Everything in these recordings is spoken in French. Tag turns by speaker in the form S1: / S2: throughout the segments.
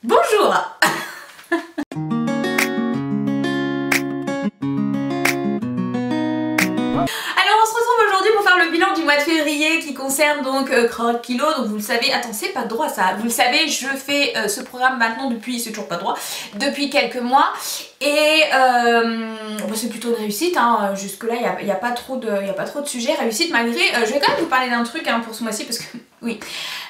S1: Bonjour. Alors on se retrouve aujourd'hui pour faire le bilan du mois de février qui concerne donc Croque Kilo. Donc vous le savez, attends, c'est pas droit ça, vous le savez, je fais ce programme maintenant depuis, c'est toujours pas droit, depuis quelques mois. Et c'est plutôt une réussite, hein. Jusque là il n'y a pas trop de sujets, réussite malgré, je vais quand même vous parler d'un truc pour ce mois-ci parce que oui.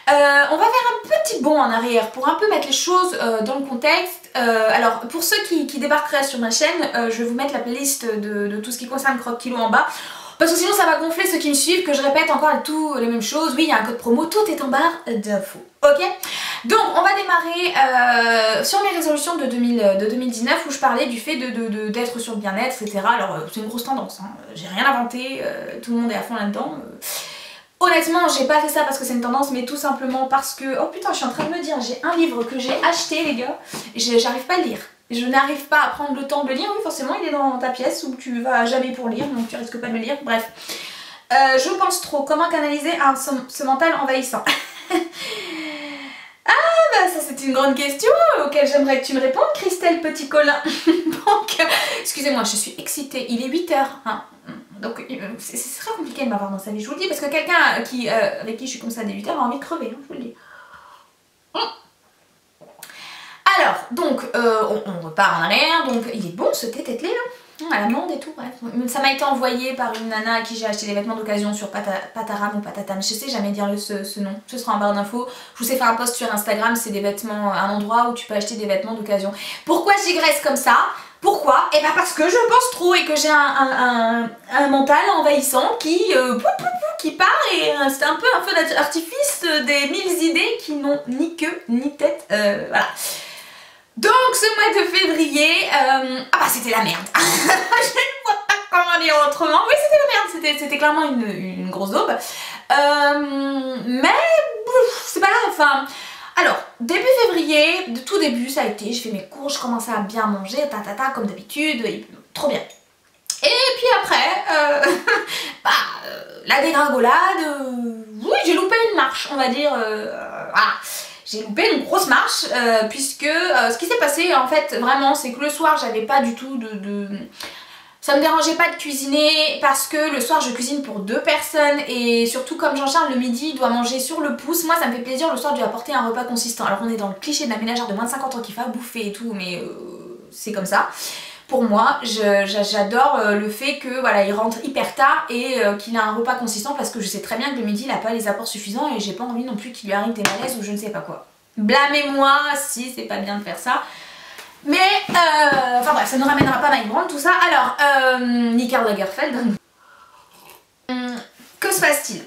S1: On va faire un petit bond en arrière pour un peu mettre les choses dans le contexte. Alors pour ceux qui débarqueraient sur ma chaîne, je vais vous mettre la playlist de tout ce qui concerne Croque Kilo en bas. Parce que sinon ça va gonfler ceux qui me suivent, que je répète encore tout les mêmes choses. Oui, il y a un code promo, tout est en barre d'infos. Ok? Donc on va démarrer sur mes résolutions de 2019 où je parlais du fait d'être sur le bien-être, etc. Alors c'est une grosse tendance, hein. J'ai rien inventé, tout le monde est à fond là-dedans. Honnêtement, j'ai pas fait ça parce que c'est une tendance, mais tout simplement parce que... Oh putain, je suis en train de me dire, j'ai un livre que j'ai acheté, les gars, j'arrive pas à le lire. Je n'arrive pas à prendre le temps de le lire. Oui, forcément, il est dans ta pièce où tu vas jamais pour lire, donc tu risques pas de le lire. Bref. Je pense trop. Comment canaliser ce mental envahissant? Ah, bah ça c'est une grande question auquel j'aimerais que tu me répondes, Christelle Petit Colin. Donc, excusez-moi, je suis excitée. Il est 8h. Hein. Donc c'est très compliqué de m'avoir dans sa vie, je vous le dis, parce que quelqu'un avec qui je suis comme ça dès 8h a envie de crever, hein, je vous le dis. Alors, donc, on repart en arrière, donc il est bon ce thé tételé là, à l'amande et tout, bref. Ça m'a été envoyé par une nana à qui j'ai acheté des vêtements d'occasion sur Pataram ou Patatam, je sais jamais dire ce nom, ce sera en barre d'infos. Je vous ai fait un post sur Instagram, c'est des vêtements, un endroit où tu peux acheter des vêtements d'occasion. Pourquoi je digresse comme ça? Pourquoi? Et bah parce que je pense trop et que j'ai un mental envahissant qui part et c'est un peu un feu d'artifice des 1000 idées qui n'ont ni queue ni tête, voilà. Donc ce mois de février, ah bah c'était la merde. Je ne vois pas comment dire autrement. Oui, c'était la merde, c'était clairement une grosse daube. Mais c'est pas grave, enfin... Alors, début février, de tout début, ça a été, je fais mes cours, je commençais à bien manger, comme d'habitude, trop bien. Et puis après, la dégringolade, oui, j'ai loupé une marche, on va dire, voilà. J'ai loupé une grosse marche, puisque ce qui s'est passé, en fait, vraiment, c'est que le soir, j'avais pas du tout Ça me dérangeait pas de cuisiner parce que le soir je cuisine pour 2 personnes et surtout comme Jean-Charles le midi doit manger sur le pouce, moi ça me fait plaisir le soir de lui apporter un repas consistant. Alors on est dans le cliché de la ménagère de moins de 50 ans qui va bouffer et tout, mais c'est comme ça. Pour moi, j'adore le fait que voilà, il rentre hyper tard et qu'il a un repas consistant parce que je sais très bien que le midi il a pas les apports suffisants et j'ai pas envie non plus qu'il lui arrive des malaises ou je ne sais pas quoi. Blâmez-moi si c'est pas bien de faire ça. Mais, enfin bref, ça ne ramènera pas ma branle tout ça. Alors, Karl Lagerfeld. Que se passe-t-il?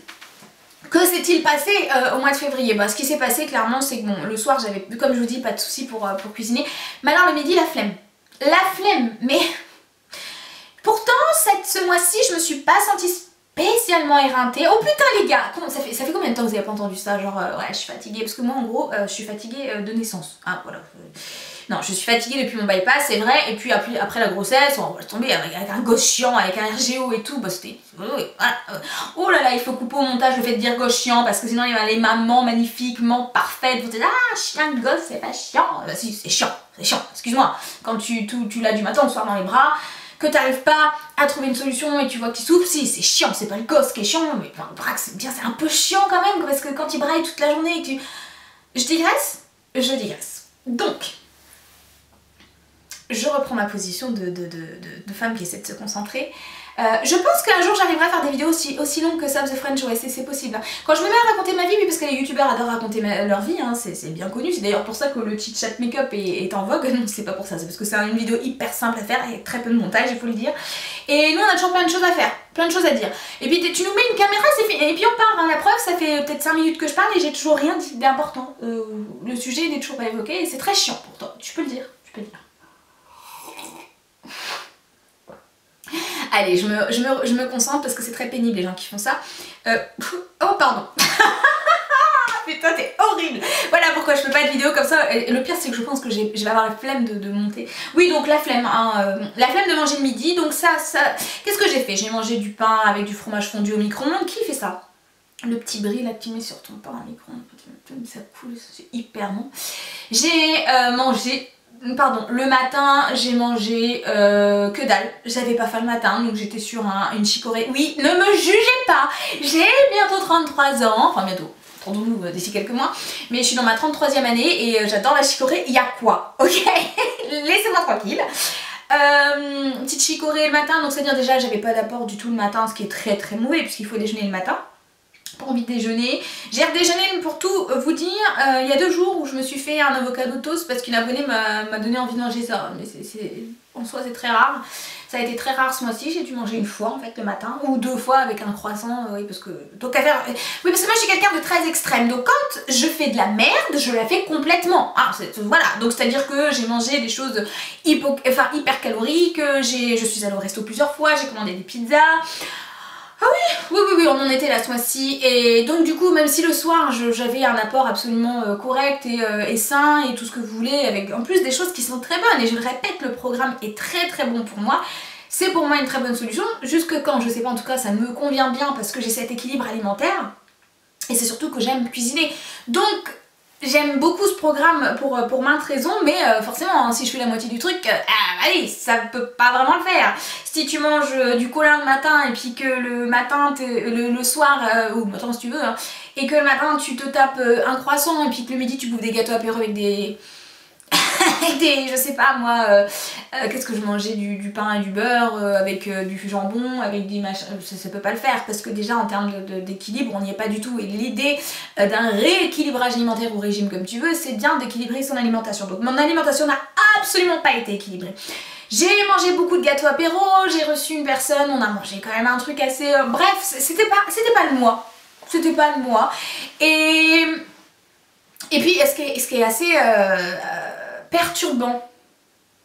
S1: Que s'est-il passé au mois de février? Bah, ce qui s'est passé clairement, c'est que bon, le soir j'avais, comme je vous dis, pas de soucis pour cuisiner. Mais alors le midi, la flemme. La flemme, mais... Pourtant, ce mois-ci, je me suis pas sentie spécialement éreintée. Oh putain les gars, ça fait combien de temps que vous avez pas entendu ça? Genre, ouais, je suis fatiguée. Parce que moi, en gros, je suis fatiguée de naissance. Ah, voilà. Non, je suis fatiguée depuis mon bypass, c'est vrai, et puis après la grossesse, on va tomber avec un gosse chiant, avec un RGO et tout, bah c'était... Oh là là, il faut couper au montage le fait de dire gosse chiant, parce que sinon il y a les mamans magnifiquement parfaites, vous dites ah, chien gosse, c'est pas chiant. Bah si, c'est chiant, excuse-moi. Quand tu l'as du matin au soir dans les bras, que t'arrives pas à trouver une solution et tu vois que tu souffres, si, c'est chiant, c'est pas le gosse qui est chiant, mais enfin, le bras, c'est bien, c'est un peu chiant quand même, parce que quand il braille toute la journée et que tu... Je digresse. Donc... Je reprends ma position de femme qui essaie de se concentrer. Je pense qu'un jour j'arriverai à faire des vidéos aussi longues que Sam the French OSC, c'est possible. Quand je me mets à raconter ma vie, oui, parce que les youtubeurs adorent raconter leur vie, hein, c'est bien connu. C'est d'ailleurs pour ça que le chit chat make-up est en vogue. Non, c'est pas pour ça, c'est parce que c'est une vidéo hyper simple à faire avec très peu de montage, il faut le dire. Et nous on a toujours plein de choses à faire, plein de choses à dire. Et puis tu nous mets une caméra, c'est fini. Et puis on part, hein. La preuve, ça fait peut-être 5 minutes que je parle et j'ai toujours rien dit d'important. Le sujet n'est toujours pas évoqué et c'est très chiant pourtant, tu peux le dire, Allez, je me concentre parce que c'est très pénible les gens qui font ça. Oh pardon. Putain, t'es horrible. Voilà pourquoi je fais pas de vidéo comme ça. Et le pire c'est que je pense que je vais avoir la flemme de monter. Oui, donc la flemme, hein, la flemme de manger le midi. Donc ça... Qu'est-ce que j'ai fait? J'ai mangé du pain avec du fromage fondu au micro-ondes. Qui fait ça? le petit bris là que tu mets sur ton pain à micro, ça coule, c'est hyper bon. J'ai mangé, pardon, le matin j'ai mangé que dalle, j'avais pas faim le matin donc j'étais sur une chicorée. Oui, ne me jugez pas, j'ai bientôt 33 ans, enfin bientôt, entendons-nous d'ici quelques mois, mais je suis dans ma 33e année et j'adore la chicorée, il y a quoi, ok. Laissez-moi tranquille. Petite chicorée le matin, donc c'est-à-dire déjà j'avais pas d'apport du tout le matin, ce qui est très très mauvais puisqu'il faut déjeuner le matin. Pas envie de déjeuner. J'ai redéjeuné pour tout vous dire, il y a 2 jours où je me suis fait un avocado toast parce qu'une abonnée m'a donné envie de manger ça, mais en soi c'est très rare. Ça a été très rare ce mois-ci, j'ai dû manger une fois en fait le matin, ou 2 fois avec un croissant, oui parce que... Donc à faire... Oui parce que moi je suis quelqu'un de très extrême, donc quand je fais de la merde, je la fais complètement. Ah, voilà, donc c'est à dire que j'ai mangé des choses hyper caloriques, je suis allée au resto plusieurs fois, j'ai commandé des pizzas... Ah oui, on en était là ce mois-ci et donc du coup même si le soir j'avais un apport absolument correct et sain et tout ce que vous voulez avec en plus des choses qui sont très bonnes et je le répète le programme est très très bon pour moi, c'est pour moi une très bonne solution jusque quand je sais pas en tout cas ça me convient bien parce que j'ai cet équilibre alimentaire et c'est surtout que j'aime cuisiner donc j'aime beaucoup ce programme pour maintes raisons, mais forcément, hein, si je fais la moitié du truc, allez, ça peut pas vraiment le faire. Si tu manges du colin le matin et puis que le matin, le soir, ou le matin si tu veux, hein, et que le matin tu te tapes un croissant et puis que le midi tu bouffes des gâteaux apéro avec des... je sais pas moi, qu'est-ce que je mangeais, du pain et du beurre, avec du jambon, avec des machins, ça peut pas le faire parce que déjà en termes d'équilibre on n'y est pas du tout et l'idée d'un rééquilibrage alimentaire ou régime comme tu veux c'est bien d'équilibrer son alimentation. Donc mon alimentation n'a absolument pas été équilibrée. J'ai mangé beaucoup de gâteaux apéro, j'ai reçu une personne, on a mangé quand même un truc assez... bref, c'était pas le mois. C'était pas le mois. Et puis ce qui est assez... perturbant,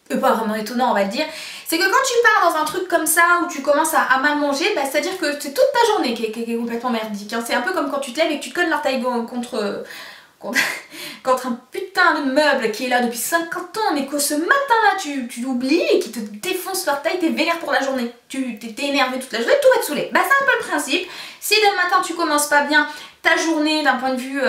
S1: pas vraiment étonnant on va le dire, c'est que quand tu pars dans un truc comme ça où tu commences à mal manger, bah, c'est à dire que c'est toute ta journée qui est complètement merdique, hein. C'est un peu comme quand tu te lèves et que tu te cognes l'orteil contre un putain de meuble qui est là depuis 50 ans mais que ce matin là tu l'oublies et qui te défonce l'orteil, t'es vénère pour la journée, t'es énervé toute la journée, tout va te saouler. Bah c'est un peu le principe, si dès le matin tu commences pas bien ta journée d'un point de vue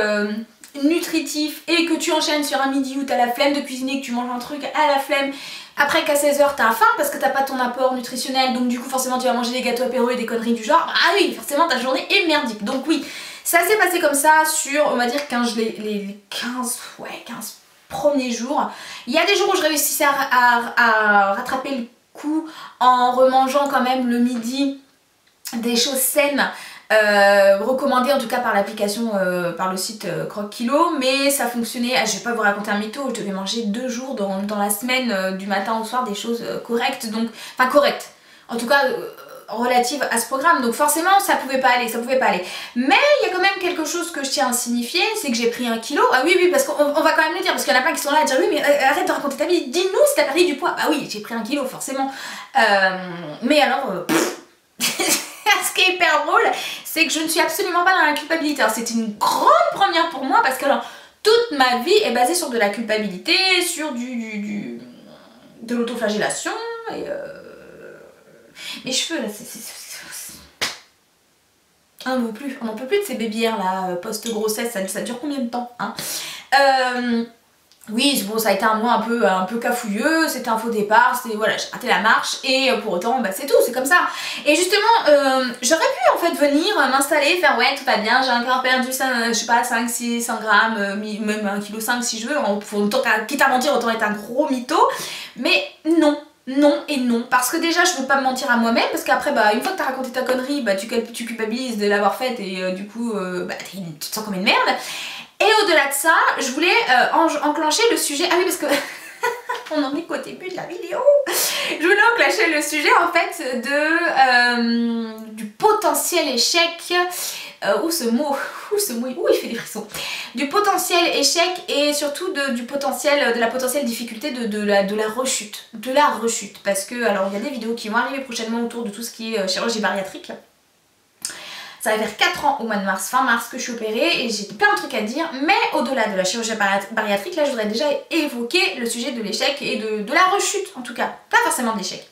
S1: nutritif et que tu enchaînes sur un midi où t'as la flemme de cuisiner, que tu manges un truc à la flemme, après qu'à 16h t'as faim parce que t'as pas ton apport nutritionnel donc du coup forcément tu vas manger des gâteaux apéro et des conneries du genre, ah oui forcément ta journée est merdique. Donc oui, ça s'est passé comme ça sur on va dire les 15 premiers jours. Il y a des jours où je réussissais à rattraper le coup en remangeant quand même le midi des choses saines, recommandé en tout cas par l'application, par le site Croque Kilo, mais ça fonctionnait, je vais pas vous raconter un mytho, je devais manger 2 jours dans la semaine, du matin au soir, des choses correctes, donc, enfin correctes, en tout cas relatives à ce programme, donc forcément ça pouvait pas aller, mais il y a quand même quelque chose que je tiens à signifier, c'est que j'ai pris 1 kilo, ah oui parce qu'on va quand même le dire, parce qu'il y en a plein qui sont là à dire oui mais arrête de raconter ta vie, dis-nous si t'as perdu du poids, bah oui j'ai pris 1 kilo forcément, mais alors... Ce qui est hyper drôle, c'est que je ne suis absolument pas dans la culpabilité. C'est une grande première pour moi parce que alors, toute ma vie est basée sur de la culpabilité, sur de l'autoflagellation et mes cheveux là, on n'en peut plus de ces bébières là, post-grossesse, ça dure combien de temps hein oui, bon, ça a été un mois un peu cafouilleux, c'était un faux départ, c'était voilà, j'ai raté la marche et pour autant, bah c'est tout, c'est comme ça. Et justement, j'aurais pu en fait venir m'installer, faire ouais, tout va bien, j'ai encore perdu, je sais pas, 5, 6, 100 grammes, même 1,5 kg si je veux, quitte à mentir, autant être un gros mytho, mais non. Non et non, parce que déjà je veux pas me mentir à moi-même, parce qu'après bah une fois que t'as raconté ta connerie, bah tu culpabilises de l'avoir faite et du coup bah, tu te sens comme une merde. Et au-delà de ça, je voulais enclencher le sujet, ah oui parce que on en est qu'au début de la vidéo, je voulais enclencher le sujet en fait du potentiel échec, ce mot il fait des frissons, du potentiel échec et surtout de la potentielle difficulté de la rechute, parce que alors il y a des vidéos qui vont arriver prochainement autour de tout ce qui est chirurgie bariatrique. Ça va faire 4 ans au mois de mars, fin mars que je suis opérée et j'ai plein de trucs à dire, mais au-delà de la chirurgie bariatrique, là je voudrais déjà évoquer le sujet de l'échec et de la rechute en tout cas, pas forcément de l'échec.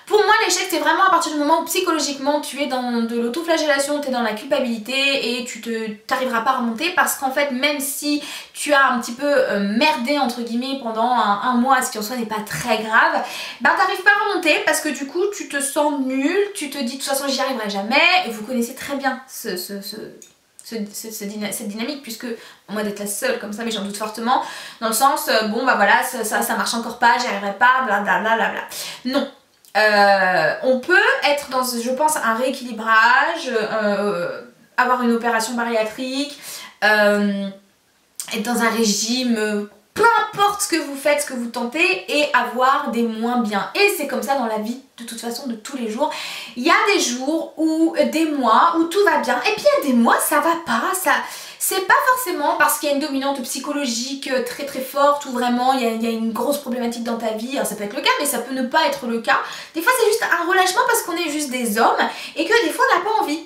S1: Pour moi l'échec c'est vraiment à partir du moment où psychologiquement tu es dans de l'autoflagellation, tu es dans la culpabilité et tu t'arriveras pas à remonter, parce qu'en fait même si tu as un petit peu merdé entre guillemets pendant un mois, ce qui en soi n'est pas très grave, bah t'arrives pas à remonter parce que du coup tu te sens nul, tu te dis de toute façon j'y arriverai jamais, et vous connaissez très bien cette dynamique, puisque moi d'être la seule comme ça, mais j'en doute fortement, dans le sens bon bah voilà ça marche encore pas, j'y arriverai pas, blablabla. Non. On peut être dans, je pense, un rééquilibrage, avoir une opération bariatrique, être dans un régime, peu importe ce que vous faites, ce que vous tentez, et avoir des moins bien. Et c'est comme ça dans la vie, de toute façon, de tous les jours. Il y a des jours ou des mois où tout va bien, et puis il y a des mois ça va pas, c'est pas forcément parce qu'il y a une dominante psychologique très très forte, ou vraiment il y a une grosse problématique dans ta vie. Alors ça peut être le cas, mais ça peut ne pas être le cas. Des fois c'est juste un relâchement parce qu'on est juste des hommes et que des fois on n'a pas envie.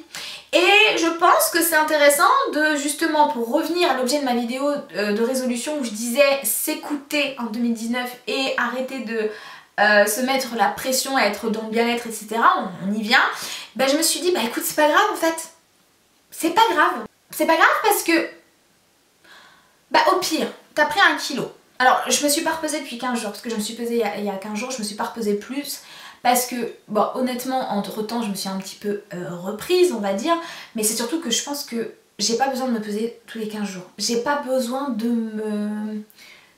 S1: Et je pense que c'est intéressant de, justement, pour revenir à l'objet de ma vidéo de résolution où je disais s'écouter en 2019 et arrêter de se mettre la pression à être dans le bien-être, etc. On y vient. Ben, je me suis dit, bah écoute, c'est pas grave en fait. C'est pas grave. C'est pas grave parce que, bah au pire, t'as pris 1 kilo. Alors, je me suis pas repesée depuis 15 jours, parce que je me suis pesée il y a 15 jours, je me suis pas repesée plus. Parce que, bon, honnêtement, entre temps, je me suis un petit peu reprise, on va dire. Mais c'est surtout que je pense que j'ai pas besoin de me peser tous les 15 jours. J'ai pas besoin de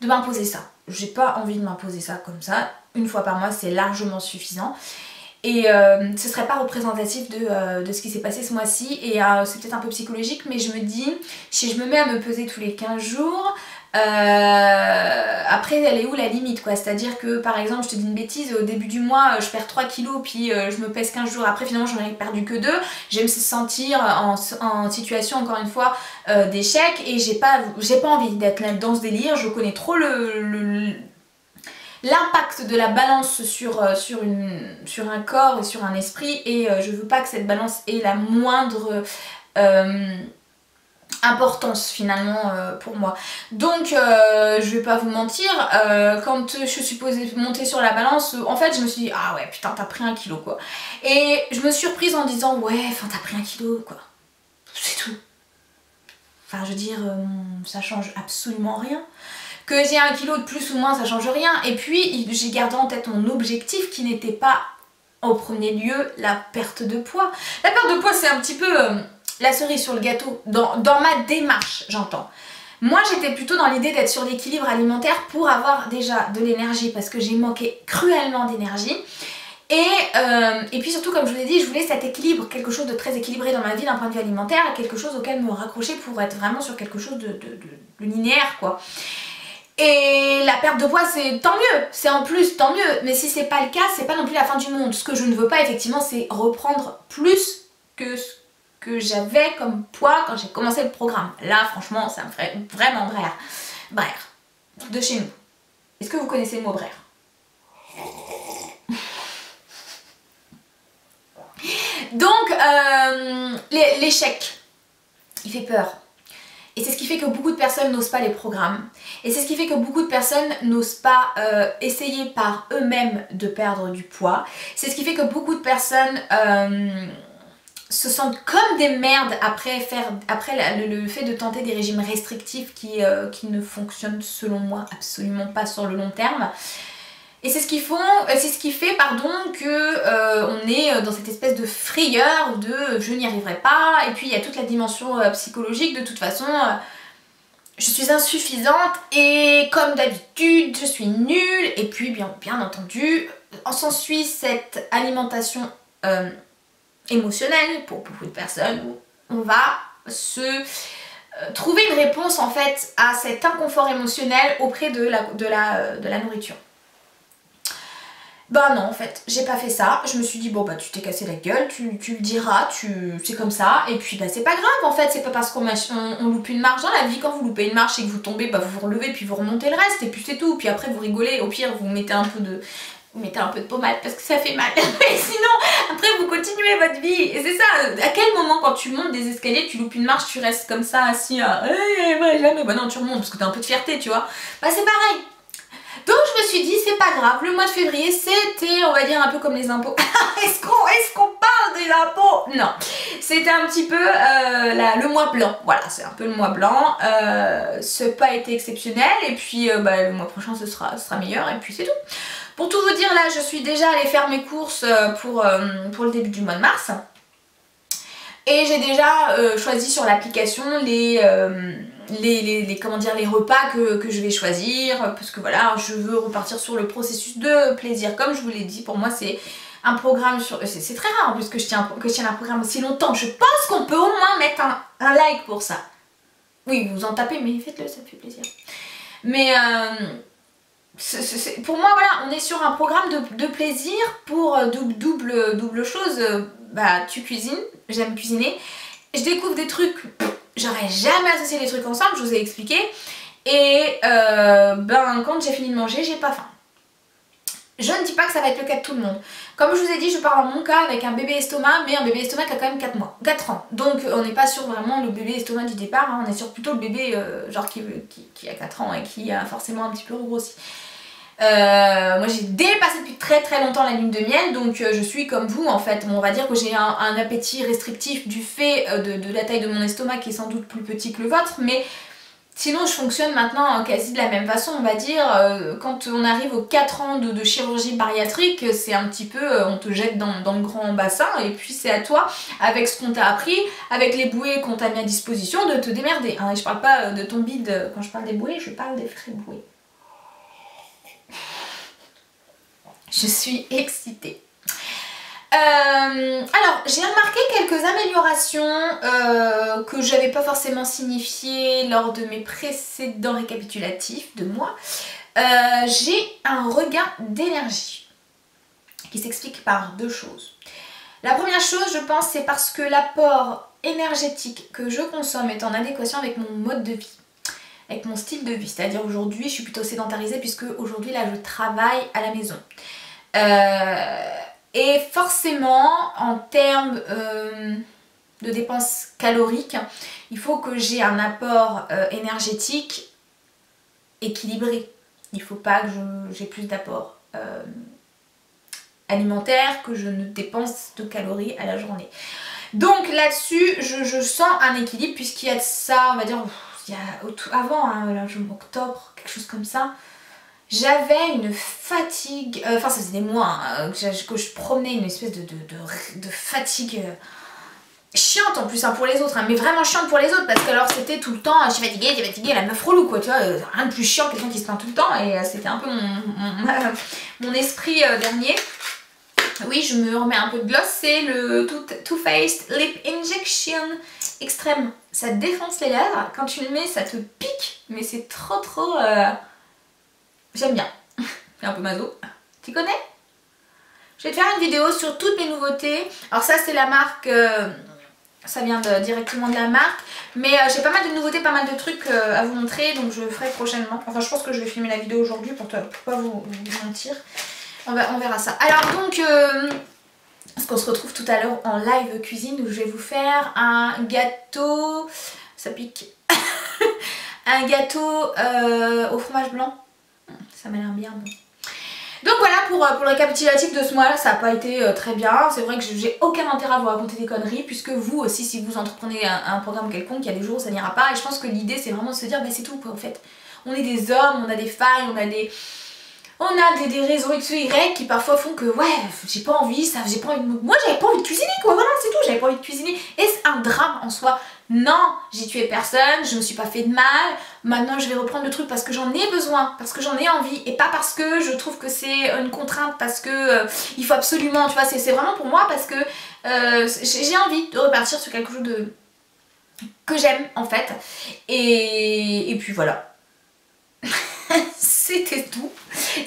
S1: m'imposer ça. J'ai pas envie de m'imposer ça comme ça. Une fois par mois, c'est largement suffisant. Et ce serait pas représentatif de ce qui s'est passé ce mois-ci. Et c'est peut-être un peu psychologique, mais je me dis, si je me mets à me peser tous les 15 jours... après elle est où la limite quoi, c'est à dire que par exemple je te dis une bêtise, au début du mois je perds 3 kilos, puis je me pèse 15 jours après, finalement j'en ai perdu que 2, je vais me sentir en situation encore une fois d'échec, et j'ai pas envie d'être dans ce délire. Je connais trop l'impact de la balance sur un corps et sur un esprit, et je veux pas que cette balance ait la moindre importance finalement pour moi. Donc je vais pas vous mentir, quand je suis supposée monter sur la balance, en fait je me suis dit ah ouais putain t'as pris 1 kilo quoi. Et je me suis reprise en disant ouais enfin t'as pris 1 kilo quoi. C'est tout. Enfin je veux dire ça change absolument rien. Que j'ai 1 kilo de plus ou moins ça change rien. Et puis j'ai gardé en tête mon objectif qui n'était pas en premier lieu la perte de poids. La perte de poids c'est un petit peu... la cerise sur le gâteau, dans ma démarche, j'entends. Moi, j'étais plutôt dans l'idée d'être sur l'équilibre alimentaire pour avoir déjà de l'énergie, parce que j'ai manqué cruellement d'énergie. Et puis surtout, comme je vous l'ai dit, je voulais cet équilibre, quelque chose de très équilibré dans ma vie d'un point de vue alimentaire, quelque chose auquel me raccrocher pour être vraiment sur quelque chose de linéaire, quoi. Et la perte de poids c'est tant mieux, c'est en plus tant mieux, mais si c'est pas le cas, c'est pas non plus la fin du monde. Ce que je ne veux pas effectivement, c'est reprendre plus que ce que j'avais comme poids quand j'ai commencé le programme. Là franchement ça me ferait vraiment braire. Braire, de chez nous. Est-ce que vous connaissez le mot braire? Donc l'échec, il fait peur. Et c'est ce qui fait que beaucoup de personnes n'osent pas les programmes. Et c'est ce qui fait que beaucoup de personnes n'osent pas essayer par eux-mêmes de perdre du poids. C'est ce qui fait que beaucoup de personnes se sentent comme des merdes après le fait de tenter des régimes restrictifs qui ne fonctionnent selon moi absolument pas sur le long terme. Et c'est ce qui fait que on est dans cette espèce de frayeur de je n'y arriverai pas, et puis il y a toute la dimension psychologique de toute façon je suis insuffisante et comme d'habitude je suis nulle, et puis bien entendu s'ensuit cette alimentation émotionnelle pour beaucoup de personnes où on va se trouver une réponse en fait à cet inconfort émotionnel auprès de la nourriture. Bah non en fait, j'ai pas fait ça, je me suis dit bon bah tu t'es cassé la gueule, tu le diras, c'est comme ça, et puis bah c'est pas grave en fait, c'est pas parce qu'on loupe une marche dans la vie, quand vous loupez une marche et que vous tombez, bah vous vous relevez puis vous remontez le reste, et puis c'est tout, puis après vous rigolez, au pire vous mettez un peu de pommade parce que ça fait mal, mais sinon après vous continuez votre vie, et c'est ça, à quel moment quand tu montes des escaliers, tu loupes une marche, tu restes comme ça assis à jamais, bah non tu remontes parce que t'as un peu de fierté tu vois, bah c'est pareil. Donc je me suis dit c'est pas grave, le mois de février c'était on va dire un peu comme les impôts. Est-ce qu'on parle des impôts? Non, c'était un petit peu le mois blanc, voilà c'est un peu le mois blanc, ça n'a pas été exceptionnel et puis le mois prochain ce sera meilleur et puis c'est tout. Pour tout vous dire là je suis déjà allée faire mes courses pour le début du mois de mars. Et j'ai déjà choisi sur l'application comment dire, les repas que je vais choisir parce que voilà, je veux repartir sur le processus de plaisir. Comme je vous l'ai dit, pour moi c'est un programme sur... C'est très rare en plus que je tienne un programme aussi longtemps. Je pense qu'on peut au moins mettre un like pour ça. Oui, vous en tapez, mais faites-le, ça me fait plaisir. Mais pour moi, voilà, on est sur un programme de plaisir pour double chose. Tu cuisines, j'aime cuisiner, je découvre des trucs, j'aurais jamais associé les trucs ensemble, je vous ai expliqué, et quand j'ai fini de manger, j'ai pas faim. Je ne dis pas que ça va être le cas de tout le monde. Comme je vous ai dit, je parle dans mon cas avec un bébé estomac, mais un bébé estomac qui a quand même 4 ans. Donc on n'est pas sur vraiment le bébé estomac du départ, hein, on est sur plutôt le bébé genre qui a 4 ans et qui a forcément un petit peu regrossi. Moi j'ai dépassé depuis très longtemps la lune de miel, donc je suis comme vous en fait. On va dire que j'ai un appétit restrictif du fait de la taille de mon estomac qui est sans doute plus petit que le vôtre, mais sinon je fonctionne maintenant quasi de la même façon, on va dire. Quand on arrive aux 4 ans de chirurgie bariatrique, c'est un petit peu, on te jette dans le grand bassin et puis c'est à toi, avec ce qu'on t'a appris, avec les bouées qu'on t'a mis à disposition, de te démerder. Hein. Et je parle pas de ton bide, quand je parle des bouées, je parle des vrais bouées. Je suis excitée. Alors, j'ai remarqué quelques améliorations que j'avais pas forcément signifiées lors de mes précédents récapitulatifs de moi. J'ai un regain d'énergie qui s'explique par 2 choses. La première chose, je pense, c'est parce que l'apport énergétique que je consomme est en adéquation avec mon mode de vie, avec mon style de vie. C'est-à-dire aujourd'hui, je suis plutôt sédentarisée puisque aujourd'hui, là, je travaille à la maison. Et forcément, en termes de dépenses caloriques, il faut que j'ai un apport énergétique équilibré. Il ne faut pas que j'ai plus d'apport alimentaire que je ne dépense de calories à la journée. Donc là-dessus, je sens un équilibre puisqu'il y a de ça, on va dire, avant, hein, là, octobre, quelque chose comme ça. J'avais une fatigue, enfin ça faisait des mois hein, que je promenais une espèce de fatigue chiante en plus hein, pour les autres, hein, mais vraiment chiante pour les autres parce que alors c'était tout le temps, je suis fatiguée, la meuf relou quoi, tu vois, rien de plus chiant que quelqu'un qui se plaint tout le temps et c'était un peu mon esprit dernier. Oui, je me remets un peu de gloss, c'est le Too Faced Lip Injection Extrême. Ça défonce les lèvres, quand tu le mets ça te pique, mais c'est trop... J'aime bien. C'est un peu maso. Tu connais? Je vais te faire une vidéo sur toutes mes nouveautés. Alors ça c'est la marque, ça vient directement de la marque. Mais j'ai pas mal de nouveautés, pas mal de trucs à vous montrer. Donc je le ferai prochainement. Enfin je pense que je vais filmer la vidéo aujourd'hui pour pas vous mentir. On verra ça. Alors donc, parce qu'on se retrouve tout à l'heure en live cuisine où je vais vous faire un gâteau. Ça pique. Un gâteau au fromage blanc. Ça m'a l'air bien bon. Donc voilà pour le récapitulatif de ce mois-là, ça n'a pas été très bien. C'est vrai que j'ai aucun intérêt à vous raconter des conneries puisque vous aussi, si vous entreprenez un programme quelconque, il y a des jours où ça n'ira pas. Et je pense que l'idée c'est vraiment de se dire, bah c'est tout quoi en fait. On est des hommes, on a des failles, on a des raisons X ou Y qui parfois font que ouais, j'ai pas envie, moi j'avais pas envie de cuisiner quoi, voilà c'est tout, j'avais pas envie de cuisiner. Et c'est un drame en soi. Non, j'ai tué personne, je me suis pas fait de mal, maintenant je vais reprendre le truc parce que j'en ai besoin, parce que j'en ai envie et pas parce que je trouve que c'est une contrainte, parce que il faut absolument, tu vois, c'est vraiment pour moi parce que j'ai envie de repartir sur quelque chose que j'aime en fait. Et puis voilà. C'était tout.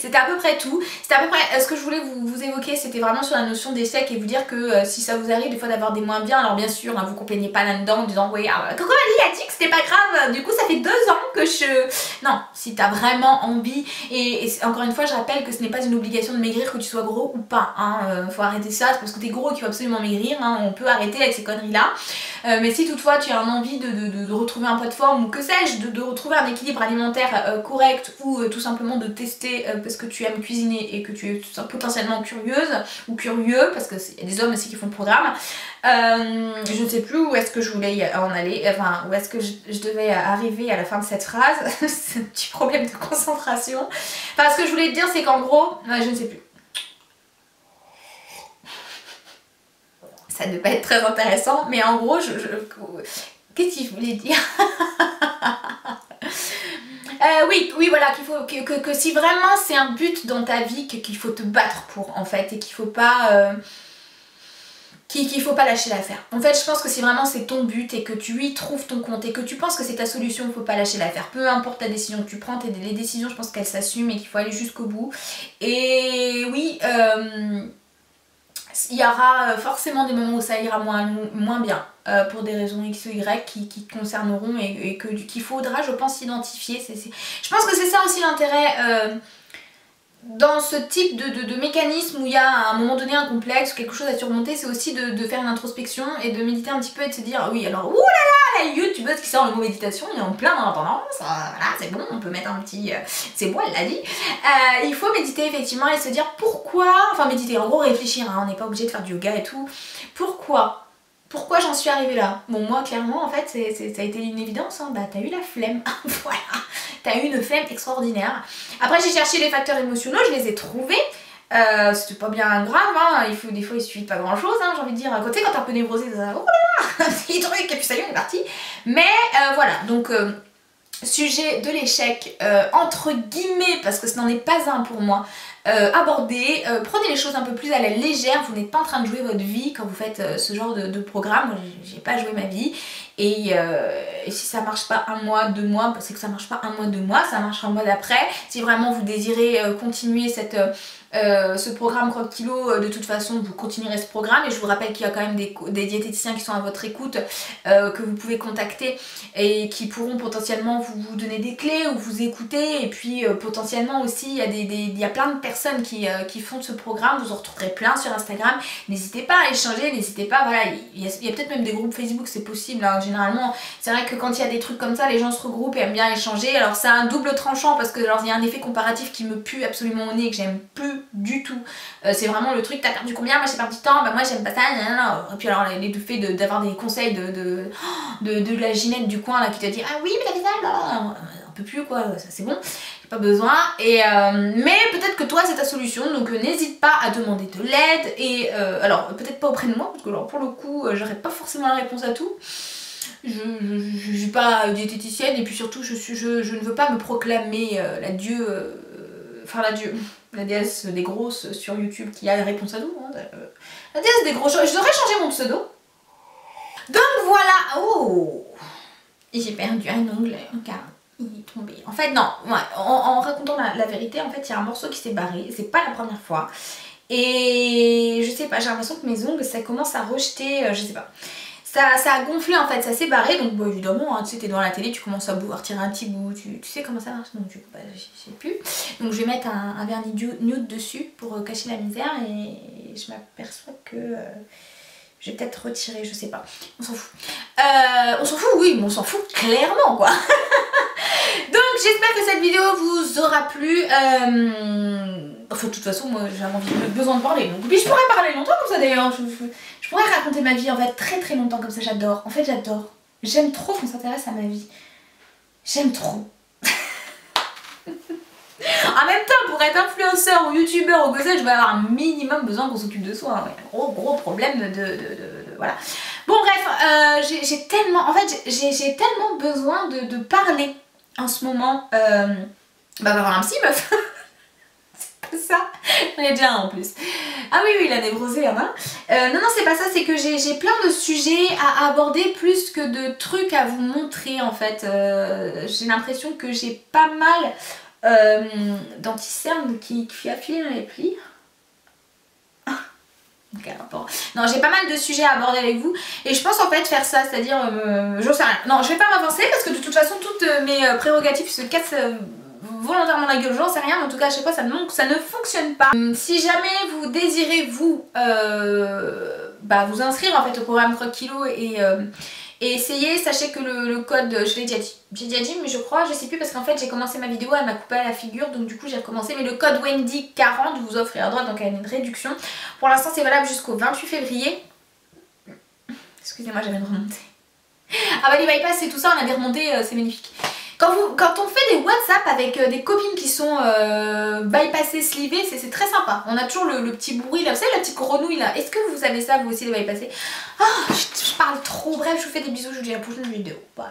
S1: C'était à peu près tout. C'était à peu près ce que je voulais vous évoquer, c'était vraiment sur la notion d'échec et vous dire que si ça vous arrive des fois d'avoir des moins bien, alors bien sûr, hein, vous ne complaignez pas là-dedans en disant oui, Coco Ali a dit que c'était pas grave, du coup ça fait 2 ans que je... Non, si t'as vraiment envie, et encore une fois je rappelle que ce n'est pas une obligation de maigrir que tu sois gros ou pas, hein, faut arrêter ça, c'est parce que t'es gros qu'il faut absolument maigrir, hein, on peut arrêter avec ces conneries là. Mais si toutefois tu as envie de retrouver un poids de forme ou que sais-je, de retrouver un équilibre alimentaire correct ou tout simplement de tester parce que tu aimes cuisiner et que tu es potentiellement curieuse ou curieux, parce qu'il y a des hommes aussi qui font le programme, je ne sais plus où est-ce que je voulais en aller, enfin où est-ce que je devais arriver à la fin de cette phrase, c'est un petit problème de concentration. Enfin ce que je voulais te dire c'est qu'en gros, je ne sais plus. Ça ne devait pas être très intéressant, mais en gros, qu'est-ce qu'il voulait dire? Oui, voilà, qu'il faut que si vraiment c'est un but dans ta vie qu'il faut te battre pour, en fait, et qu'il faut pas qu'il faut pas lâcher l'affaire. En fait, je pense que si vraiment c'est ton but et que tu y trouves ton compte et que tu penses que c'est ta solution, il faut pas lâcher l'affaire. Peu importe ta décision que tu prends, les décisions, je pense qu'elles s'assument et qu'il faut aller jusqu'au bout. Et oui, il y aura forcément des moments où ça ira moins bien pour des raisons X ou Y qui te concerneront et qu'il faudra, je pense, identifier. Je pense que c'est ça aussi l'intérêt dans ce type de mécanisme où il y a à un moment donné un complexe ou quelque chose à surmonter, c'est aussi de faire une introspection et de méditer un petit peu et de se dire oui alors oulala la youtubeuse qui sort le mot méditation, il est en plein dans tendance, voilà c'est bon, on peut mettre un petit c'est bon elle l'a dit, il faut méditer effectivement et se dire pourquoi, enfin méditer en gros réfléchir, hein, on n'est pas obligé de faire du yoga et tout, pourquoi j'en suis arrivée là? Bon moi clairement en fait ça a été une évidence, hein. Bah t'as eu la flemme, voilà, t'as eu une flemme extraordinaire. Après j'ai cherché les facteurs émotionnels, je les ai trouvés, c'était pas bien grave, hein. Des fois il suffit de pas grand chose, hein, j'ai envie de dire, à côté quand t'es un peu névrosé, oh là là, un petit truc et puis ça y est on est parti. Mais voilà, donc sujet de l'échec, entre guillemets, parce que ce n'en est pas un pour moi, abordez, prenez les choses un peu plus à la légère, vous n'êtes pas en train de jouer votre vie quand vous faites ce genre de programme. Moi j'ai pas joué ma vie et si ça marche pas 1 mois, 2 mois, c'est que ça marche pas 1 mois, 2 mois, ça marchera un mois d'après. Si vraiment vous désirez continuer ce programme Croque Kilo, de toute façon vous continuerez ce programme et je vous rappelle qu'il y a quand même des diététiciens qui sont à votre écoute, que vous pouvez contacter et qui pourront potentiellement vous donner des clés ou vous écouter, et puis potentiellement aussi il y a plein de personnes qui font ce programme, vous en retrouverez plein sur Instagram, n'hésitez pas à échanger, n'hésitez pas, voilà, il y a peut-être même des groupes Facebook, c'est possible, hein. Généralement c'est vrai que quand il y a des trucs comme ça, les gens se regroupent et aiment bien échanger, alors c'est un double tranchant parce que il y a un effet comparatif qui me pue absolument au nez et que j'aime plus du tout, c'est vraiment le truc, t'as perdu combien, moi j'ai perdu tant, bah moi j'aime pas ça, et puis alors le fait d'avoir des conseils de la Ginette du coin là qui te dit ah oui mais t'as fait ça, un peu plus quoi, ça c'est bon, j'ai pas besoin, et mais peut-être que toi c'est ta solution, donc n'hésite pas à demander de l'aide, et alors peut-être pas auprès de moi parce que alors, pour le coup j'aurais pas forcément la réponse à tout. Je suis pas diététicienne et puis surtout je ne veux pas me proclamer la déesse des grosses sur YouTube qui a la réponse à tout, hein, la déesse des grosses, je devrais changer mon pseudo. Donc voilà, oh, j'ai perdu un ongle car il est tombé. En fait non, ouais, en racontant la vérité, en fait il y a un morceau qui s'est barré, c'est pas la première fois. Et je sais pas, j'ai l'impression que mes ongles ça commence à rejeter, je sais pas. Ça a gonflé en fait, ça s'est barré, donc bon évidemment, hein, tu sais t'es devant la télé, tu commences à retirer un petit bout, tu sais comment ça marche, donc du coup bah, je sais plus. Donc je vais mettre un vernis nude dessus pour cacher la misère et je m'aperçois que je vais peut-être retirer, je sais pas, on s'en fout. On s'en fout, oui, mais on s'en fout clairement quoi. Donc j'espère que cette vidéo vous aura plu. Enfin de toute façon moi j'ai besoin de parler, donc puis je pourrais parler longtemps comme ça d'ailleurs, je pourrais raconter ma vie en fait très longtemps comme ça, j'adore, en fait j'adore, j'aime trop qu'on s'intéresse à ma vie, j'aime trop. En même temps pour être influenceur ou youtubeur ou que ça, je vais avoir un minimum besoin qu'on s'occupe de soi, hein. Gros problème voilà. Bon bref, j'ai tellement, en fait j'ai tellement besoin de parler en ce moment, bah va avoir un psy meuf. Ça, j'en ai déjà un en plus. Ah oui, la névrosée, il y en a. Non, c'est pas ça, c'est que j'ai plein de sujets à aborder plus que de trucs à vous montrer en fait. J'ai l'impression que j'ai pas mal d'anti-cerne qui affile les plis. Quel rapport? Non, j'ai pas mal de sujets à aborder avec vous et je pense en fait faire ça, c'est-à-dire j'en sais rien. Non, je vais pas m'avancer parce que de toute façon toutes mes prérogatives se cassent volontairement la gueule, j'en sais rien, mais en tout cas à chaque fois ça ne fonctionne pas. Si jamais vous désirez vous inscrire en fait au programme 3 kg et essayer, sachez que le code, je l'ai déjà dit, mais je crois, je sais plus parce qu'en fait j'ai commencé ma vidéo, elle m'a coupé à la figure, donc du coup j'ai recommencé, mais le code Wendy40 vous offre un droit donc à une réduction. Pour l'instant c'est valable jusqu'au 28 février. Excusez-moi, j'avais une remontée. Ah bah les bypass et tout ça, on a des remontées, c'est magnifique. Quand on fait des WhatsApp avec des copines qui sont bypassées, slivées, c'est très sympa. On a toujours le petit bruit là, vous savez la petite grenouille là. Est-ce que vous avez ça vous aussi les bypassées? Ah, je parle trop, bref, je vous fais des bisous, je vous dis à la prochaine vidéo. Bye.